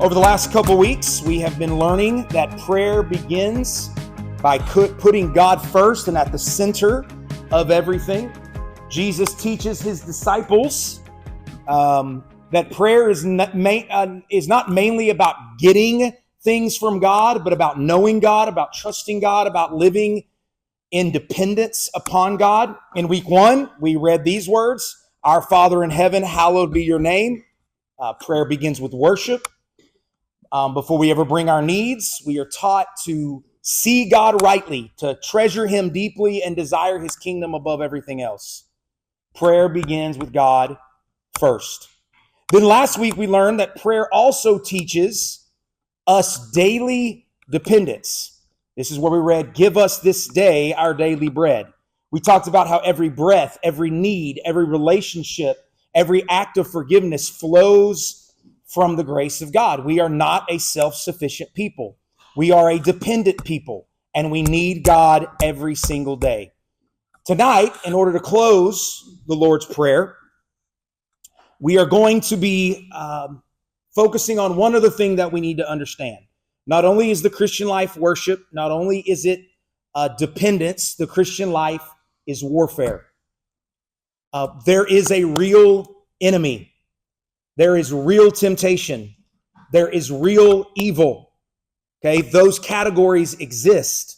Over the last couple weeks, we have been learning that prayer begins by putting God first and at the center of everything. Jesus teaches his disciples that prayer is not mainly about getting things from God, but about knowing God, about trusting God, about living in dependence upon God. In week 1, we read these words: "Our Father in heaven, hallowed be your name." Prayer begins with worship. Before we ever bring our needs, we are taught to see God rightly, to treasure him deeply, and desire his kingdom above everything else. Prayer begins with God first. Then last week we learned that prayer also teaches us daily dependence. This is where we read, "Give us this day our daily bread." We talked about how every breath, every need, every relationship, every act of forgiveness flows from the grace of God. We are not a self-sufficient people. We are a dependent people, and we need God every single day. Tonight, in order to close the Lord's Prayer, we are going to be focusing on one other thing that we need to understand. Not only is the Christian life worship, not only is it dependence, the Christian life is warfare. There is a real enemy. There is real temptation. There is real evil. Okay, those categories exist.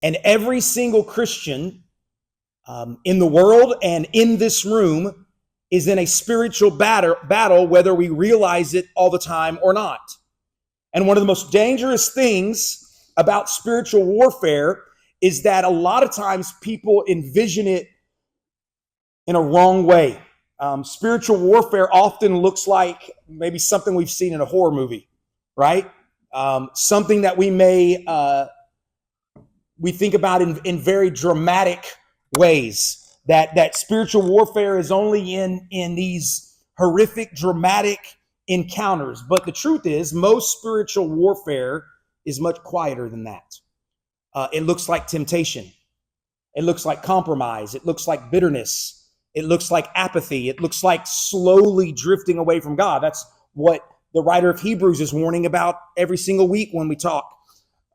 And every single Christian in the world and in this room is in a spiritual battle, whether we realize it all the time or not. And one of the most dangerous things about spiritual warfare is that a lot of times people envision it in a wrong way. Spiritual warfare often looks like maybe something we've seen in a horror movie, right? Something that we think about in very dramatic ways. That spiritual warfare is only in these horrific, dramatic encounters. But the truth is, most spiritual warfare is much quieter than that. It looks like temptation. It looks like compromise. It looks like bitterness. It looks like apathy. It looks like slowly drifting away from God. That's what the writer of Hebrews is warning about every single week when we talk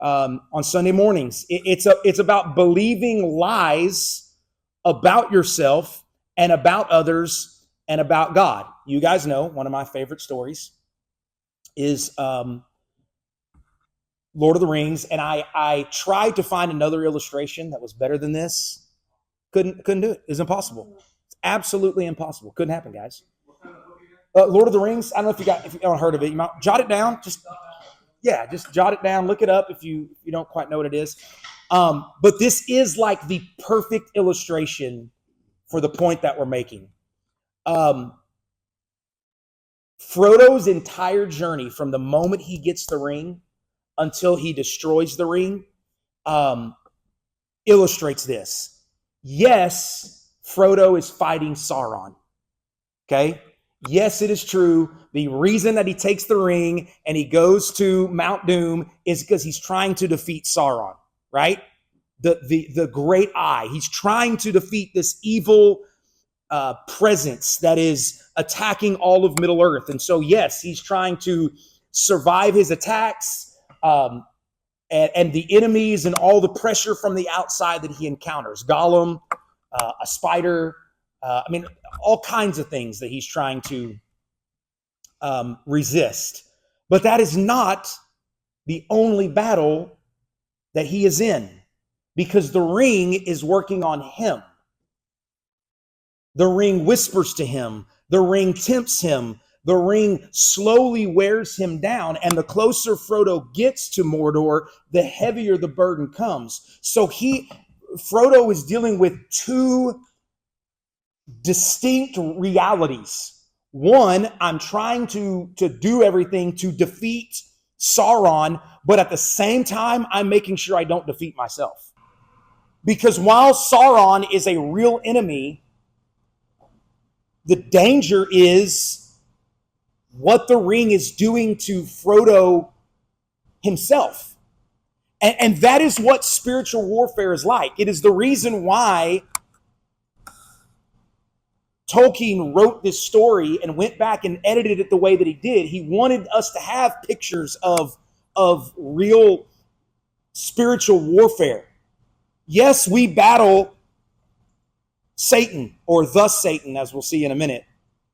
on Sunday mornings. It's about believing lies about yourself and about others and about God. You guys know one of my favorite stories is Lord of the Rings, and I tried to find another illustration that was better than this. Couldn't do it. It's impossible. It's absolutely impossible. Couldn't happen, guys. Lord of the Rings. I don't know if you haven't heard of it. You might jot it down. Just jot it down. Look it up if you don't quite know what it is. But this is like the perfect illustration for the point that we're making. Frodo's entire journey from the moment he gets the ring until he destroys the ring illustrates this. Yes, Frodo is fighting Sauron. Okay? Yes, it is true. The reason that he takes the ring and he goes to Mount Doom is because he's trying to defeat Sauron, right? The great eye. He's trying to defeat this evil presence that is attacking all of Middle Earth. And so, yes, he's trying to survive his attacks and the enemies and all the pressure from the outside that he encounters. Gollum, a spider, all kinds of things that he's trying to resist. But that is not the only battle that he is in, because the ring is working on him. The ring whispers to him. The ring tempts him. The ring slowly wears him down. And the closer Frodo gets to Mordor, the heavier the burden comes. So Frodo is dealing with two distinct realities. One, I'm trying to do everything to defeat Sauron, but at the same time, I'm making sure I don't defeat myself. Because while Sauron is a real enemy, the danger is what the ring is doing to Frodo himself. And that is what spiritual warfare is like. It is the reason why Tolkien wrote this story and went back and edited it the way that he did, he wanted us to have pictures of real spiritual warfare. Yes, we battle Satan, or the Satan, as we'll see in a minute.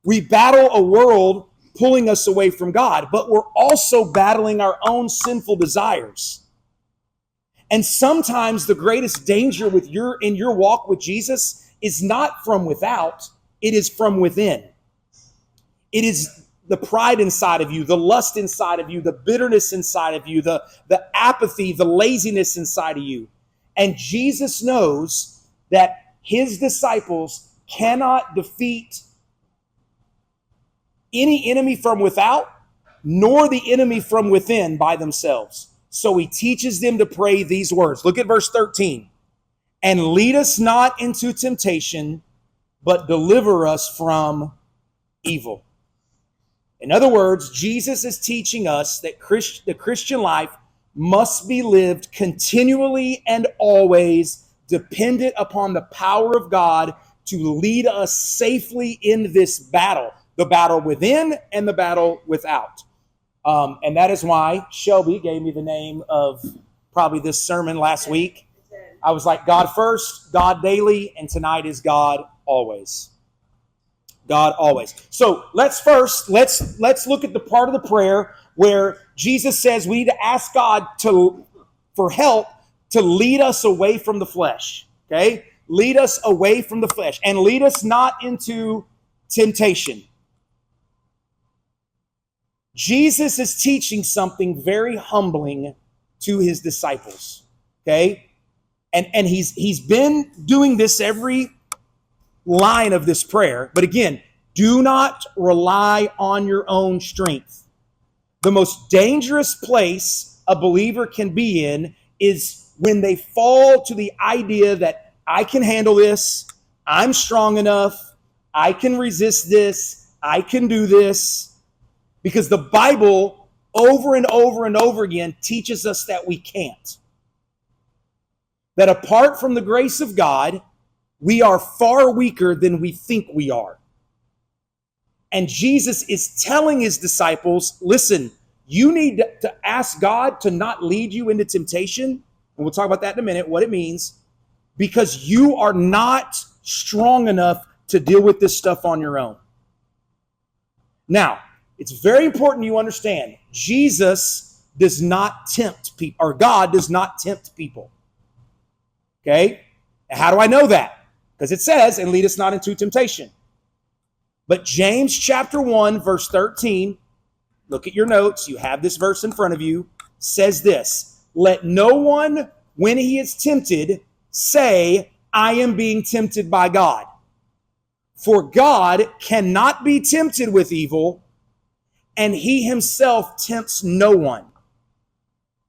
We battle a world pulling us away from God, but we're also battling our own sinful desires. And sometimes the greatest danger in your walk with Jesus is not from without, it is from within. It is the pride inside of you, the lust inside of you, the bitterness inside of you, the apathy, the laziness inside of you. And Jesus knows that his disciples cannot defeat any enemy from without, nor the enemy from within by themselves. So he teaches them to pray these words. Look at verse 13. And lead us not into temptation, but deliver us from evil. In other words, Jesus is teaching us that the Christian life must be lived continually and always dependent upon the power of God to lead us safely in this battle, the battle within and the battle without. And that is why Shelby gave me the name of probably this sermon last week. I was like, God first, God daily, and tonight is God always. God always. So let's look at the part of the prayer where Jesus says we need to ask God for help to lead us away from the flesh. Okay? Lead us away from the flesh and lead us not into temptation. Jesus is teaching something very humbling to his disciples. Okay? And he's been doing this every line of this prayer. But again, do not rely on your own strength. The most dangerous place a believer can be in is when they fall to the idea that I can handle this, I'm strong enough, I can resist this, I can do this. Because the Bible over and over and over again teaches us that we can't. That apart from the grace of God, we are far weaker than we think we are. And Jesus is telling his disciples, listen, you need to ask God to not lead you into temptation. And we'll talk about that in a minute, what it means. Because you are not strong enough to deal with this stuff on your own. Now, it's very important you understand, Jesus does not tempt people, or God does not tempt people. Okay? And how do I know that? Because it says, and lead us not into temptation. But James chapter 1, verse 13, look at your notes, you have this verse in front of you, says this, let no one, when he is tempted, say, I am being tempted by God. For God cannot be tempted with evil, and he himself tempts no one.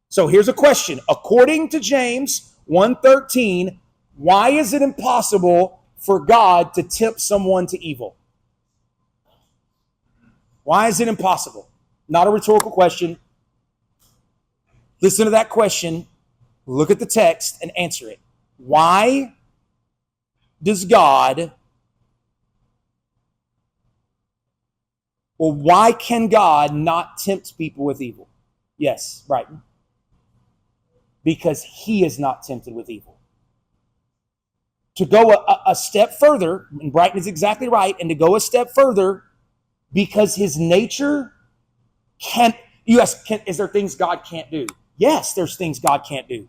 So here's a question. According to James 1:13, why is it impossible for God to tempt someone to evil? Why is it impossible? Not a rhetorical question. Listen to that question, look at the text, and answer it. Why does God, or why can God not tempt people with evil? Yes, Brighton. Because he is not tempted with evil. To go a step further, and Brighton is exactly right, and to go a step further, because his nature is there things God can't do? Yes, there's things God can't do.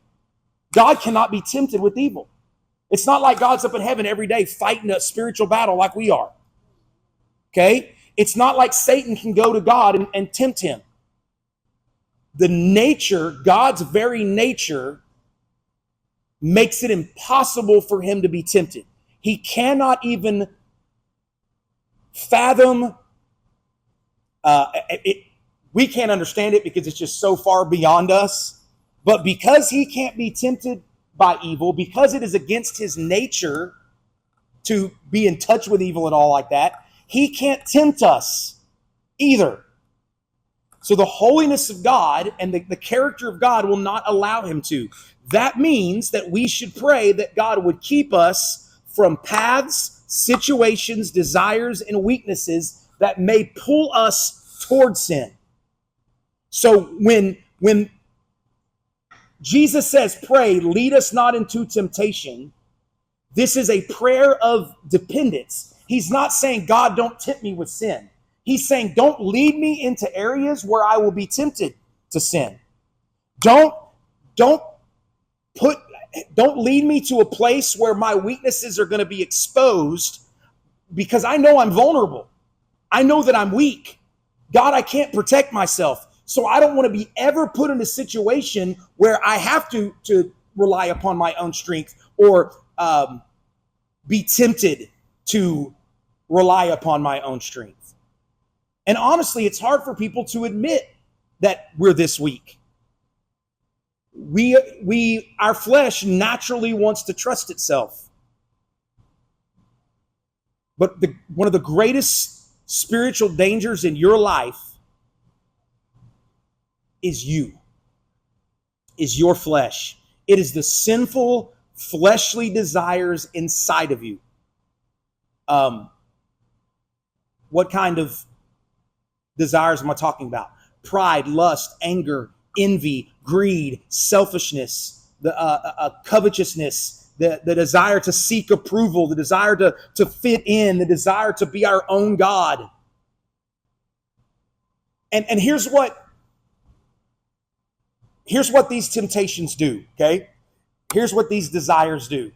God cannot be tempted with evil. It's not like God's up in heaven every day fighting a spiritual battle like we are. Okay? It's not like Satan can go to God and tempt him. The nature, God's very nature, makes it impossible for him to be tempted. He cannot even fathom we can't understand it because it's just so far beyond us. But because he can't be tempted by evil, because it is against his nature to be in touch with evil at all like that, he can't tempt us either. So the holiness of God and the character of God will not allow him to. That means that we should pray that God would keep us from paths, situations, desires, and weaknesses that may pull us toward sin. So when Jesus says, pray, lead us not into temptation, this is a prayer of dependence. He's not saying, God, don't tempt me with sin. He's saying, don't lead me into areas where I will be tempted to sin. Don't lead me to a place where my weaknesses are going to be exposed, because I know I'm vulnerable. I know that I'm weak. God, I can't protect myself. So I don't want to be ever put in a situation where I have to rely upon my own strength or be tempted to rely upon my own strength. And honestly, it's hard for people to admit that we're this weak. Our flesh naturally wants to trust itself. But one of the greatest spiritual dangers in your life is your flesh. It is the sinful, fleshly desires inside of you. What kind of desires am I talking about? Pride, lust, anger, envy, greed, selfishness, the covetousness, the desire to seek approval, the desire to fit in, the desire to be our own God. And here's what these temptations do, okay? Here's what these desires do.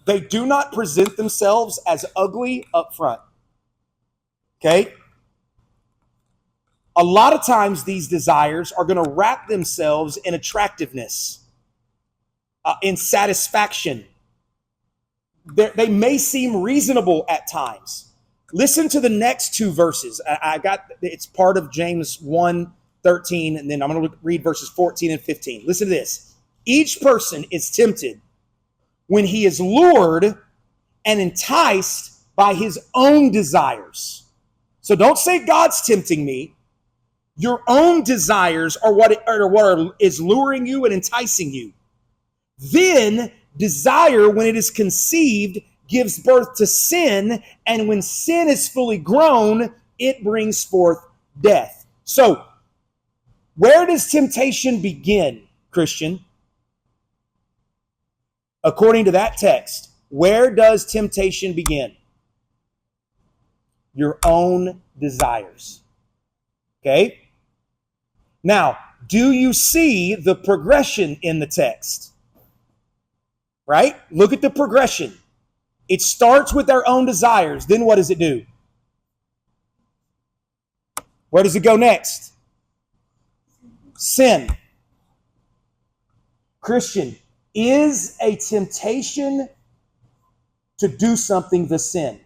They do not present themselves as ugly up front, okay? A lot of times these desires are going to wrap themselves in attractiveness, in satisfaction. They may seem reasonable at times. Listen to the next two verses. It's part of James 1:13, and then I'm going to read verses 14 and 15. Listen to this. Each person is tempted when he is lured and enticed by his own desires. So don't say God's tempting me. Your own desires are what is luring you and enticing you. Then desire, when it is conceived, gives birth to sin, and when sin is fully grown, it brings forth death. So, where does temptation begin, Christian? According to that text, where does temptation begin? Your own desires. Okay? Now, do you see the progression in the text? Right? Look at the progression. It starts with our own desires. Then what does it do? Where does it go next? Sin. Christian, is a temptation to do something the sin?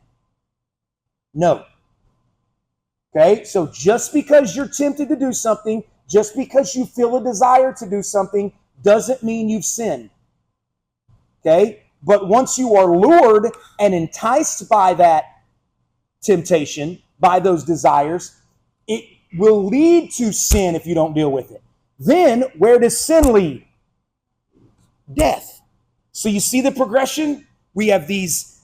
No. Okay, so just because you're tempted to do something, just because you feel a desire to do something, doesn't mean you've sinned. Okay, but once you are lured and enticed by that temptation, by those desires, it will lead to sin if you don't deal with it. Then, where does sin lead? Death. So you see the progression? We have these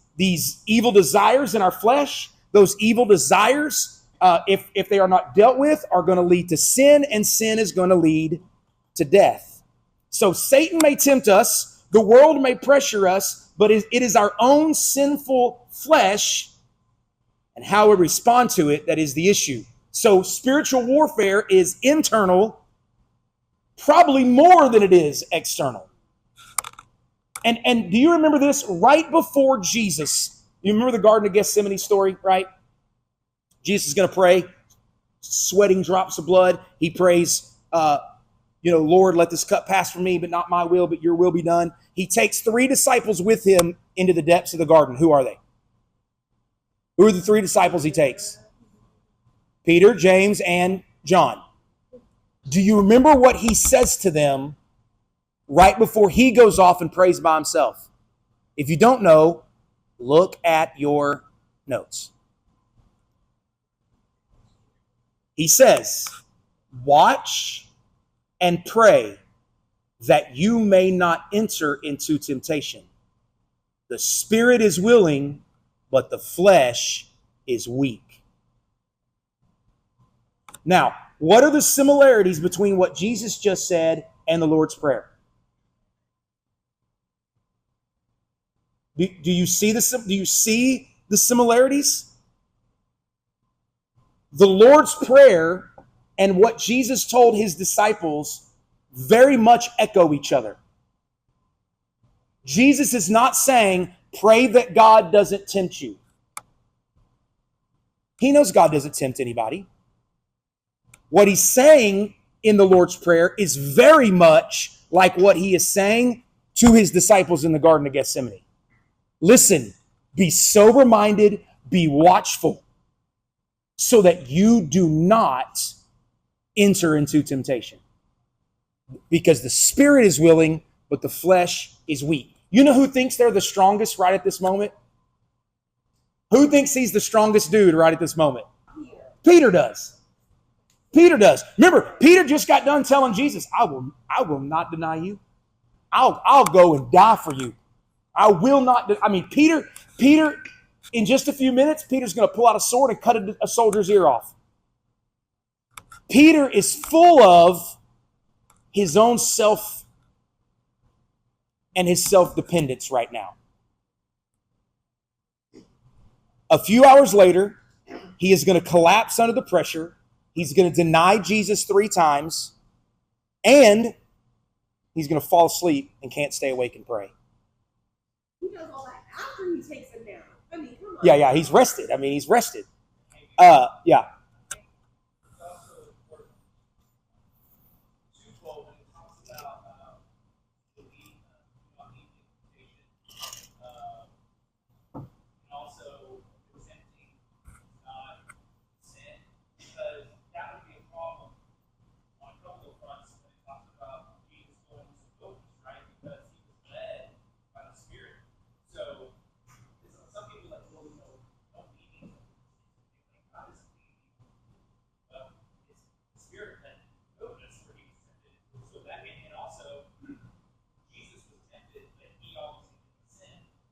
evil desires in our flesh. Those evil desires, if they are not dealt with, are going to lead to sin, and sin is going to lead to death. So Satan may tempt us, the world may pressure us, but it is our own sinful flesh and how we respond to it that is the issue. So spiritual warfare is internal, probably more than it is external. And do you remember this? Right before Jesus, you remember the Garden of Gethsemane story, right? Jesus is going to pray, sweating drops of blood. He prays, Lord, let this cup pass from me, but not my will, but your will be done. He takes 3 disciples with him into the depths of the garden. Who are they? Who are the 3 disciples he takes? Peter, James, and John. Do you remember what he says to them right before he goes off and prays by himself? If you don't know, look at your notes. He says, watch and pray that you may not enter into temptation. The spirit is willing, but the flesh is weak. Now, what are the similarities between what Jesus just said and the Lord's Prayer? Do you see the similarities? The Lord's Prayer and what Jesus told his disciples very much echo each other. Jesus is not saying, pray that God doesn't tempt you. He knows God doesn't tempt anybody. What he's saying in the Lord's Prayer is very much like what he is saying to his disciples in the Garden of Gethsemane. Listen, be sober-minded, be watchful, so that you do not enter into temptation. Because the spirit is willing, but the flesh is weak. You know who thinks they're the strongest right at this moment? Who thinks he's the strongest dude right at this moment? Peter does. Peter does. Remember, Peter just got done telling Jesus, I will not deny you. I'll go and die for you. I will not. Peter, in just a few minutes, Peter's going to pull out a sword and cut a soldier's ear off. Peter is full of his own self and his self-dependence right now. A few hours later, he is going to collapse under the pressure. He's going to deny Jesus 3 times, and he's going to fall asleep and can't stay awake and pray. He does all that after he takes a nap. Come on. Yeah, he's rested. He's rested. Yeah.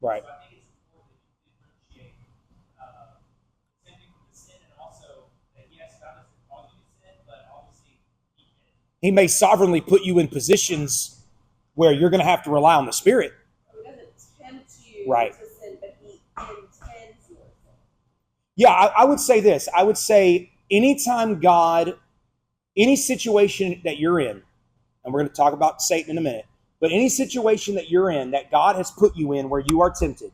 Right. So I think it's important to differentiate tempting from the sin, and also that yes, God doesn't call you to sin, but obviously He may sovereignly put you in positions where you're going to have to rely on the Spirit. He doesn't tempt you Right. to sin, but he intends your sin. Yeah, I would say this. I would say anytime God, any situation that you're in, and we're going to talk about Satan in a minute, but any situation that you're in, that God has put you in where you are tempted,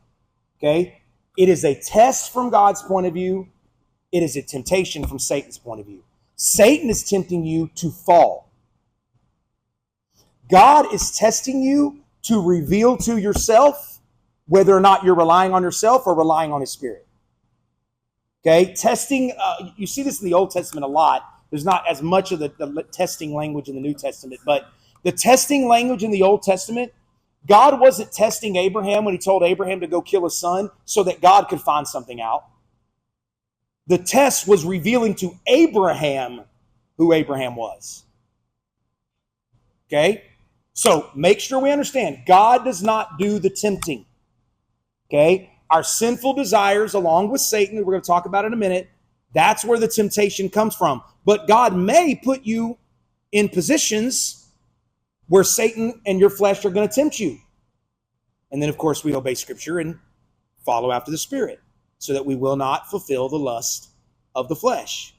okay, it is a test from God's point of view. It is a temptation from Satan's point of view. Satan is tempting you to fall. God is testing you to reveal to yourself whether or not you're relying on yourself or relying on His Spirit. Okay, testing, you see this in the Old Testament a lot. There's not as much of the testing language in the New Testament, but the testing language in the Old Testament, God wasn't testing Abraham when He told Abraham to go kill his son so that God could find something out. The test was revealing to Abraham who Abraham was. Okay? So make sure we understand, God does not do the tempting. Okay? Our sinful desires, along with Satan, we're going to talk about in a minute, that's where the temptation comes from. But God may put you in positions where Satan and your flesh are going to tempt you. And then, of course, we obey Scripture and follow after the Spirit so that we will not fulfill the lust of the flesh.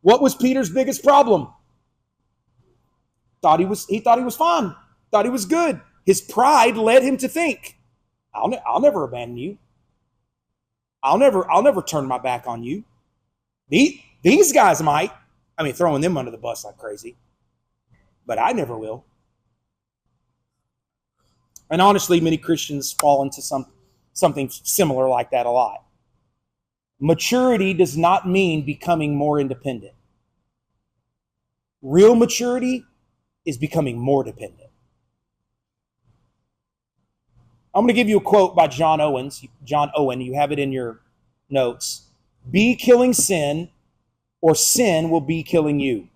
What was Peter's biggest problem? He thought he was fine. Thought he was good. His pride led him to think, I'll never abandon you. I'll never turn my back on you. These guys might. Throwing them under the bus like crazy. But I never will. And honestly, many Christians fall into something similar like that a lot. Maturity does not mean becoming more independent. Real maturity is becoming more dependent. I'm going to give you a quote by John Owen. You have it in your notes. Be killing sin, or sin will be killing you.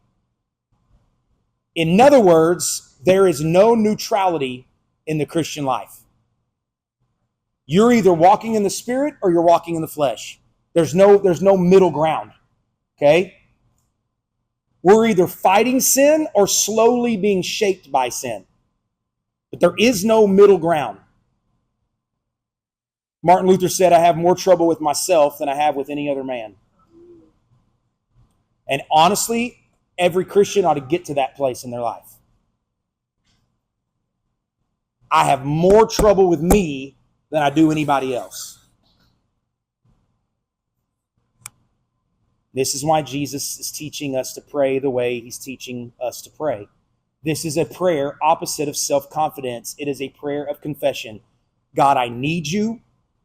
In other words, there is no neutrality in the Christian life. You're either walking in the Spirit or you're walking in the flesh. There's no middle ground. Okay? We're either fighting sin or slowly being shaped by sin. But there is no middle ground. Martin Luther said, I have more trouble with myself than I have with any other man. And honestly, every Christian ought to get to that place in their life. I have more trouble with me than I do anybody else. This is why Jesus is teaching us to pray the way he's teaching us to pray. This is a prayer opposite of self-confidence. It is a prayer of confession. God, I need you.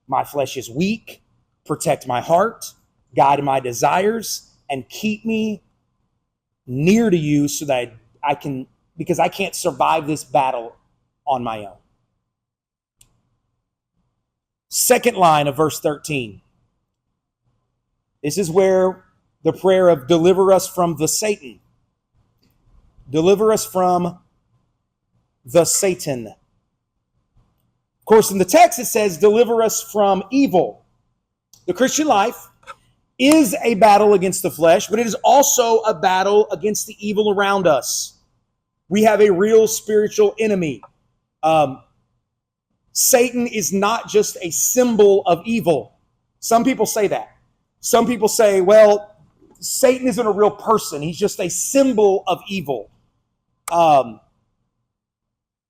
My flesh is weak. Protect my heart. Guide my desires. And keep me near to you so that I can, because I can't survive this battle on my own. Second line of verse 13. This is where the prayer of deliver us from the Satan. Deliver us from the Satan. Of course, in the text it says, deliver us from evil. The Christian life is a battle against the flesh, but it is also a battle against the evil around us. We have a real spiritual enemy. Satan is not just a symbol of evil. Some people say that. Some people say, well, Satan isn't a real person. He's just a symbol of evil. But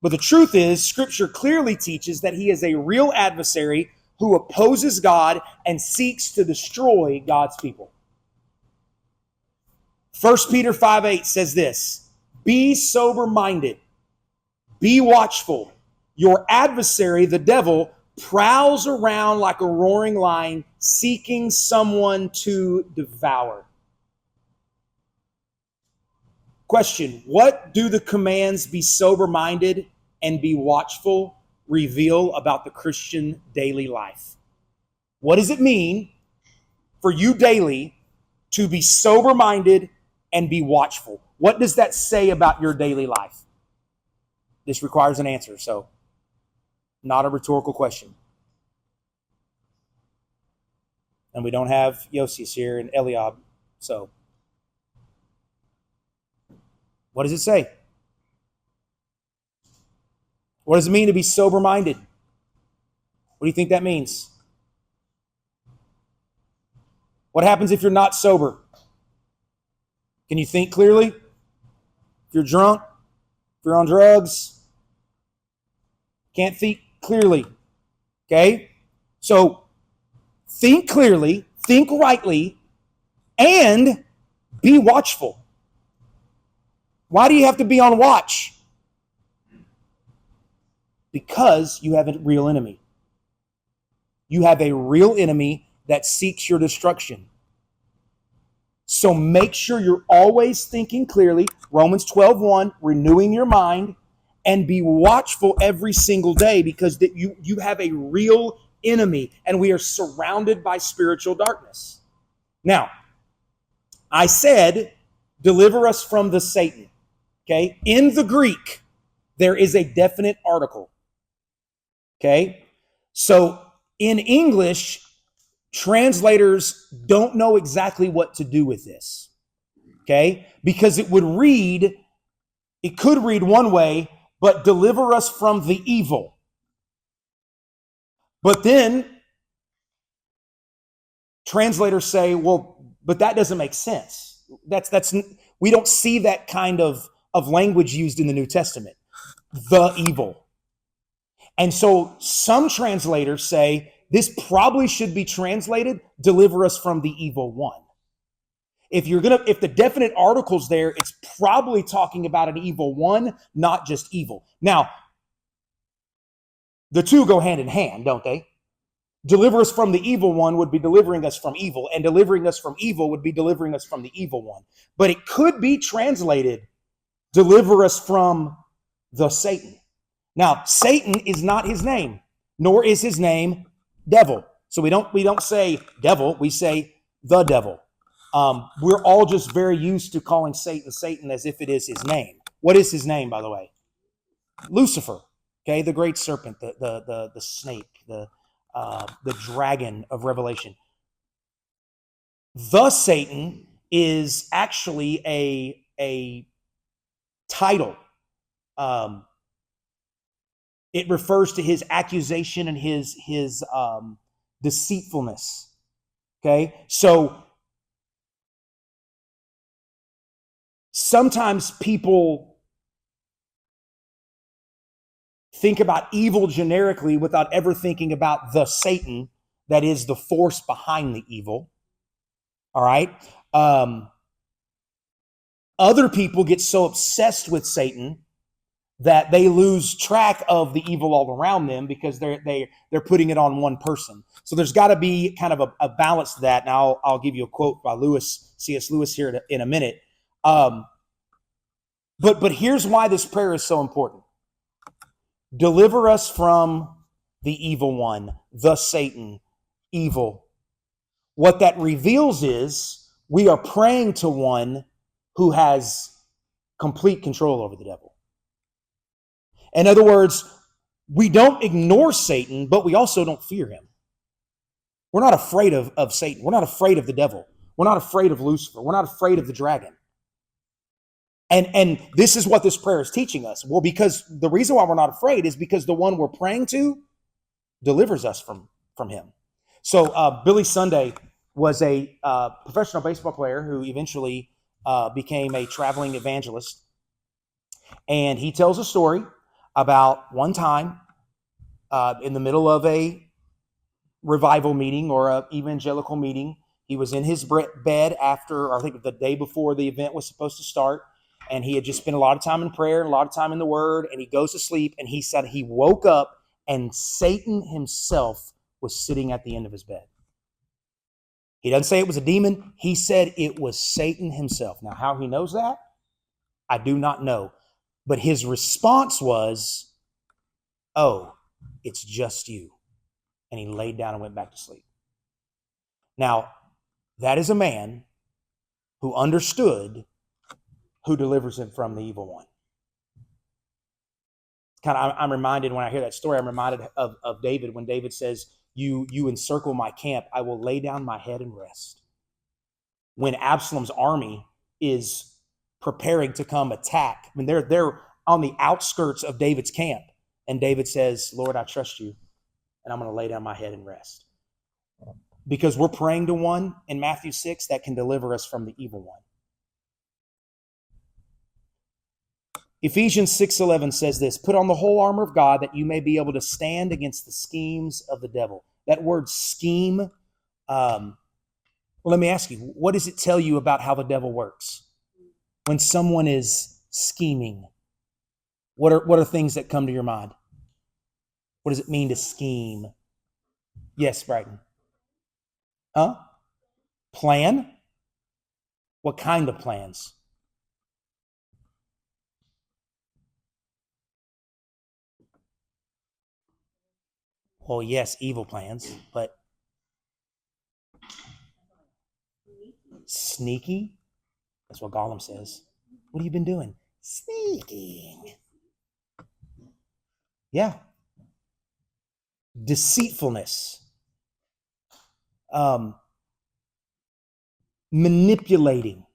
the truth is, Scripture clearly teaches that he is a real adversary who opposes God and seeks to destroy God's people. 1 Peter 5:8 says this, be sober-minded, be watchful. Your adversary, the devil, prowls around like a roaring lion, seeking someone to devour. Question, what do the commands be sober-minded and be watchful reveal about the Christian daily life? What does it mean for you daily to be sober-minded and be watchful? What does that say about your daily life? This requires an answer, so not a rhetorical question. And we don't have Yosius here and Eliab, so what does it say? What does it mean to be sober-minded? What do you think that means? What happens if you're not sober? Can you think clearly? If you're drunk, if you're on drugs, can't think clearly. Okay? So think clearly, think rightly, and be watchful. Why do you have to be on watch? Because you have a real enemy. You have a real enemy that seeks your destruction. So make sure you're always thinking clearly. Romans 12:1, renewing your mind, and be watchful every single day because that you have a real enemy and we are surrounded by spiritual darkness. Now, I said, deliver us from the Satan. Okay? In the Greek, there is a definite article. Okay? So in English, translators don't know exactly what to do with this. Okay? Because it could read one way, but deliver us from the evil. But then translators say, well, but that doesn't make sense. We don't see that kind of language used in the New Testament. The evil. And so some translators say this probably should be translated, deliver us from the evil one. If the definite article's there, it's probably talking about an evil one, not just evil. Now, the two go hand in hand, don't they? Deliver us from the evil one would be delivering us from evil, and delivering us from evil would be delivering us from the evil one. But it could be translated, deliver us from the Satan. Now, Satan is not his name, nor is his name devil. So we don't say devil, we say the devil. We're all just very used to calling Satan as if it is his name. What is his name, by the way? Lucifer. Okay, the great serpent, the snake, the dragon of Revelation. The Satan is actually a title. It refers to his accusation and his deceitfulness. Okay, so sometimes people think about evil generically without ever thinking about the Satan that is the force behind the evil. All right. Other people get so obsessed with Satan that they lose track of the evil all around them because they're putting it on one person. So there's got to be kind of a balance to that. Now I'll give you a quote by C.S. Lewis here in a minute. But here's why this prayer is so important. Deliver us from the evil one, the Satan, evil. What that reveals is we are praying to one who has complete control over the devil. In other words, we don't ignore Satan, but we also don't fear him. We're not afraid of Satan. We're not afraid of the devil. We're not afraid of Lucifer. We're not afraid of the dragon. And this is what this prayer is teaching us. Well, because the reason why we're not afraid is because the one we're praying to delivers us from him. So Billy Sunday was a professional baseball player who eventually became a traveling evangelist. And he tells a story about one time in the middle of a revival meeting or an evangelical meeting. He was in his bed after, or I think the day before the event was supposed to start. And he had just spent a lot of time in prayer, a lot of time in the Word, and he goes to sleep. And he said he woke up and Satan himself was sitting at the end of his bed. He doesn't say it was a demon. He said it was Satan himself. Now, how he knows that, I do not know. But his response was, "Oh, it's just you." And he laid down and went back to sleep. Now, that is a man who understood who delivers him from the evil one. I'm reminded when I hear that story, I'm reminded of David when David says, you encircle my camp, I will lay down my head and rest. When Absalom's army is preparing to come attack, I mean, they're on the outskirts of David's camp. And David says, Lord, I trust you, and I'm going to lay down my head and rest. Because we're praying to one in Matthew 6 that can deliver us from the evil one. Ephesians 6:11 says this, put on the whole armor of God that you may be able to stand against the schemes of the devil. That word scheme, well, let me ask you, what does it tell you about how the devil works? When someone is scheming, what are things that come to your mind? What does it mean to scheme? Yes, Brighton. Huh? Plan? What kind of plans? Well, yes, evil plans, but sneaky? That's what Gollum says. What have you been doing? Sneaking. Yeah. Deceitfulness. Manipulating.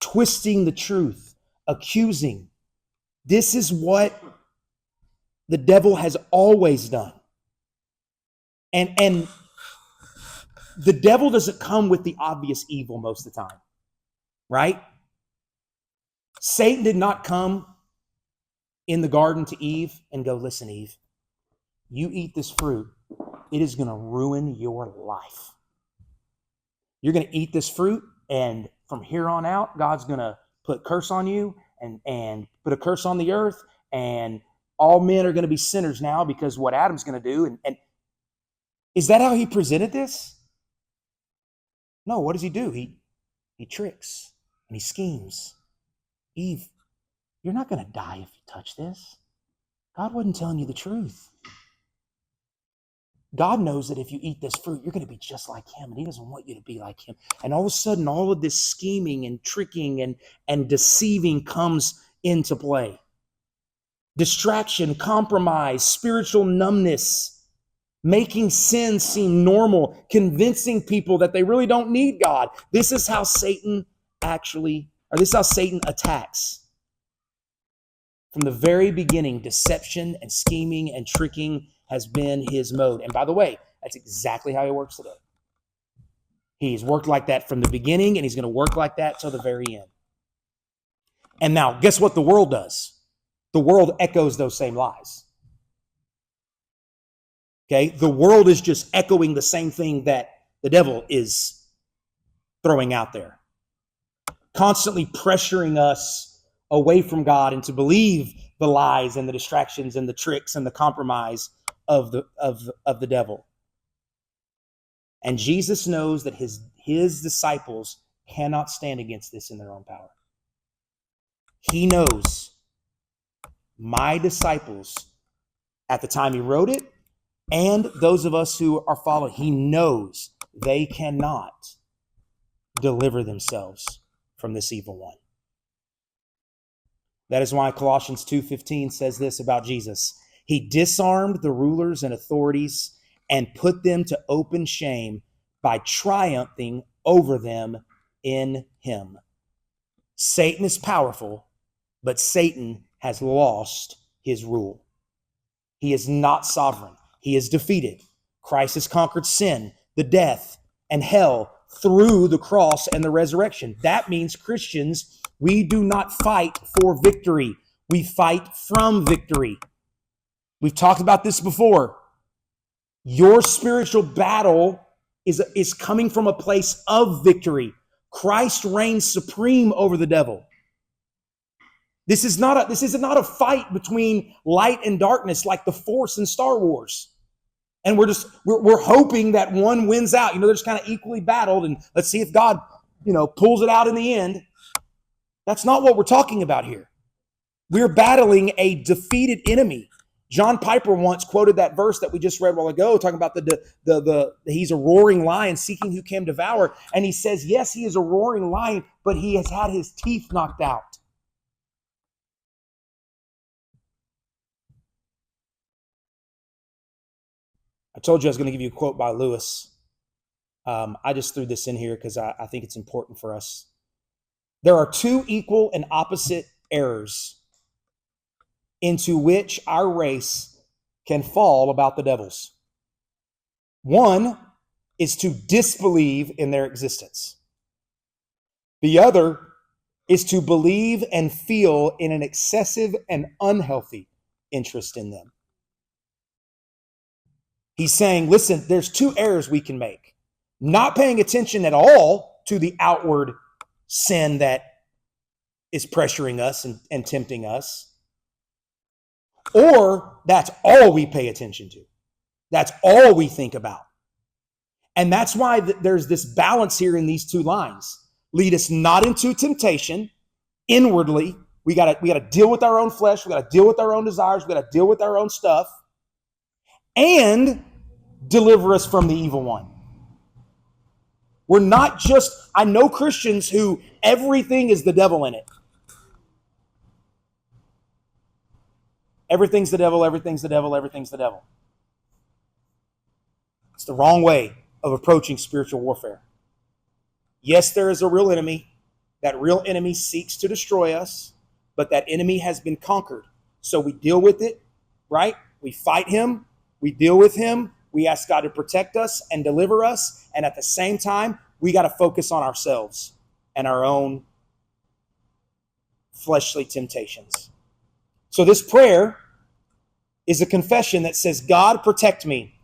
Twisting the truth. Accusing. This is what the devil has always done. And the devil doesn't come with the obvious evil most of the time, right? Satan did not come in the garden to Eve and go, listen, Eve, you eat this fruit, it is going to ruin your life. You're going to eat this fruit, and from here on out, God's going to put curse on you and put a curse on the earth, and all men are going to be sinners now because what Adam's going to do. And is that how he presented this? No, what does he do? He tricks and he schemes. Eve, you're not going to die if you touch this. God wasn't telling you the truth. God knows that if you eat this fruit, you're going to be just like him, and he doesn't want you to be like him. And all of a sudden, all of this scheming and tricking and deceiving comes into play. Distraction, compromise, spiritual numbness, making sin seem normal, convincing people that they really don't need God. This is how Satan attacks. From the very beginning, deception and scheming and tricking has been his mode. And by the way, that's exactly how he works today. He's worked like that from the beginning, and he's going to work like that till the very end. And now, guess what the world does? The world echoes those same lies. Okay? The world is just echoing the same thing that the devil is throwing out there. Constantly pressuring us away from God and to believe the lies and the distractions and the tricks and the compromise of the devil. And Jesus knows that his disciples cannot stand against this in their own power. He knows my disciples at the time he wrote it, and those of us who are following, he knows they cannot deliver themselves from this evil one. That is why Colossians 2:15 says this about Jesus. He disarmed the rulers and authorities and put them to open shame by triumphing over them in him. Satan is powerful, but Satan has lost his rule. He is not sovereign. He is defeated. Christ has conquered sin, the death, and hell through the cross and the resurrection. That means Christians, we do not fight for victory. We fight from victory. We've talked about this before. Your spiritual battle is coming from a place of victory. Christ reigns supreme over the devil. This is not a fight between light and darkness like the Force in Star Wars. And we're hoping that one wins out. They're just kind of equally battled, and let's see if God, pulls it out in the end. That's not what we're talking about here. We're battling a defeated enemy. John Piper once quoted that verse that we just read a while ago, talking about the he's a roaring lion seeking who can devour. And he says, yes, he is a roaring lion, but he has had his teeth knocked out. I told you I was going to give you a quote by Lewis. I just threw this in here because I think it's important for us. There are two equal and opposite errors into which our race can fall about the devils. One is to disbelieve in their existence. The other is to believe and feel in an excessive and unhealthy interest in them. He's saying, listen, there's two errors we can make. Not paying attention at all to the outward sin that is pressuring us and tempting us. Or that's all we pay attention to. That's all we think about. And that's why there's this balance here in these two lines. Lead us not into temptation inwardly. We got to deal with our own flesh. We got to deal with our own desires. We got to deal with our own stuff. And deliver us from the evil one. We're not just, I know Christians who everything is the devil in it. Everything's the devil, everything's the devil, everything's the devil. It's the wrong way of approaching spiritual warfare. Yes, there is a real enemy. That real enemy seeks to destroy us, but that enemy has been conquered. So we deal with it, right? We fight him. We deal with him. We ask God to protect us and deliver us. And at the same time, we got to focus on ourselves and our own fleshly temptations. So this prayer is a confession that says, God, protect me.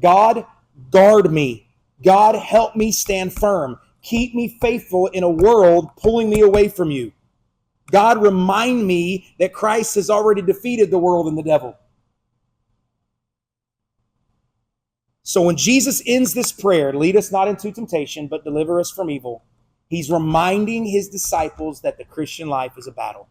God, guard me. God, help me stand firm. Keep me faithful in a world pulling me away from you. God, remind me that Christ has already defeated the world and the devil. So when Jesus ends this prayer, lead us not into temptation, but deliver us from evil, he's reminding his disciples that the Christian life is a battle.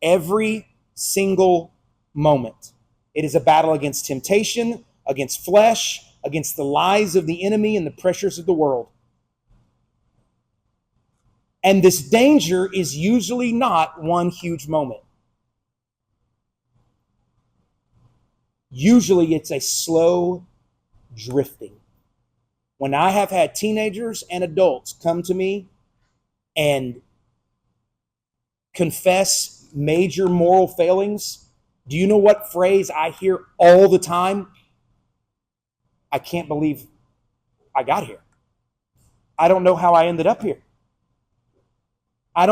Every single moment. It is a battle against temptation, against flesh, against the lies of the enemy and the pressures of the world. And this danger is usually not one huge moment. Usually it's a slow drifting. When I have had teenagers and adults come to me and confess major moral failings, do you know what phrase I hear all the time? I can't believe I got here. I don't know how I ended up here. I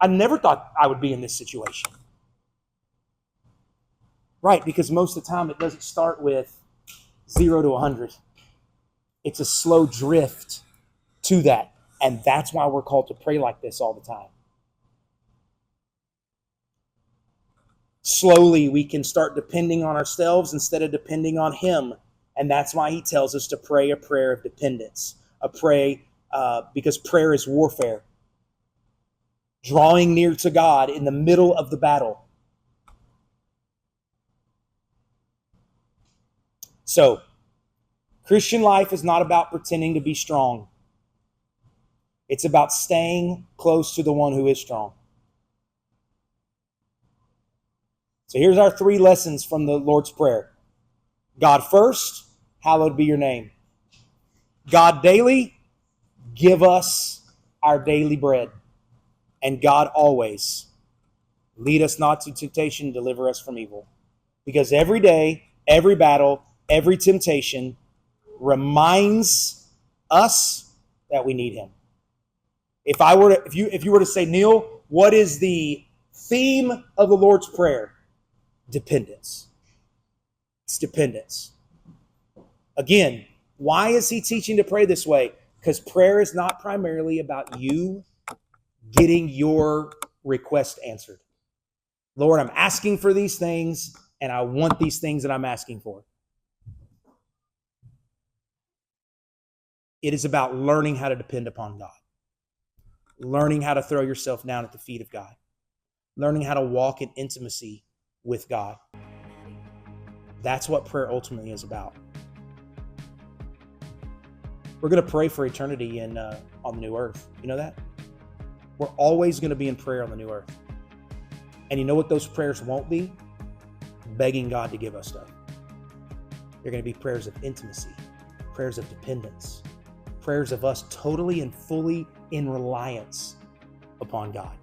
never thought I would be in this situation. Right, because most of the time it doesn't start with 0 to 100. It's a slow drift to that. And that's why we're called to pray like this all the time. Slowly we can start depending on ourselves instead of depending on Him. And that's why He tells us to pray a prayer of dependence. Because prayer is warfare. Drawing near to God in the middle of the battle. So, Christian life is not about pretending to be strong. It's about staying close to the one who is strong. So here's our 3 lessons from the Lord's Prayer. God first, hallowed be your name. God daily, give us our daily bread. And God always, lead us not to temptation, deliver us from evil. Because every day, every battle, every temptation reminds us that we need Him. If you were to say, Neil, what is the theme of the Lord's Prayer? Dependence. It's dependence. Again, why is He teaching to pray this way? Because prayer is not primarily about you getting your request answered. Lord, I'm asking for these things, and I want these things that I'm asking for. It is about learning how to depend upon God. Learning how to throw yourself down at the feet of God. Learning how to walk in intimacy with God. That's what prayer ultimately is about. We're going to pray for eternity on the new earth. You know that? We're always going to be in prayer on the new earth. And you know what those prayers won't be? Begging God to give us stuff. They're going to be prayers of intimacy, prayers of dependence, prayers of us totally and fully in reliance upon God.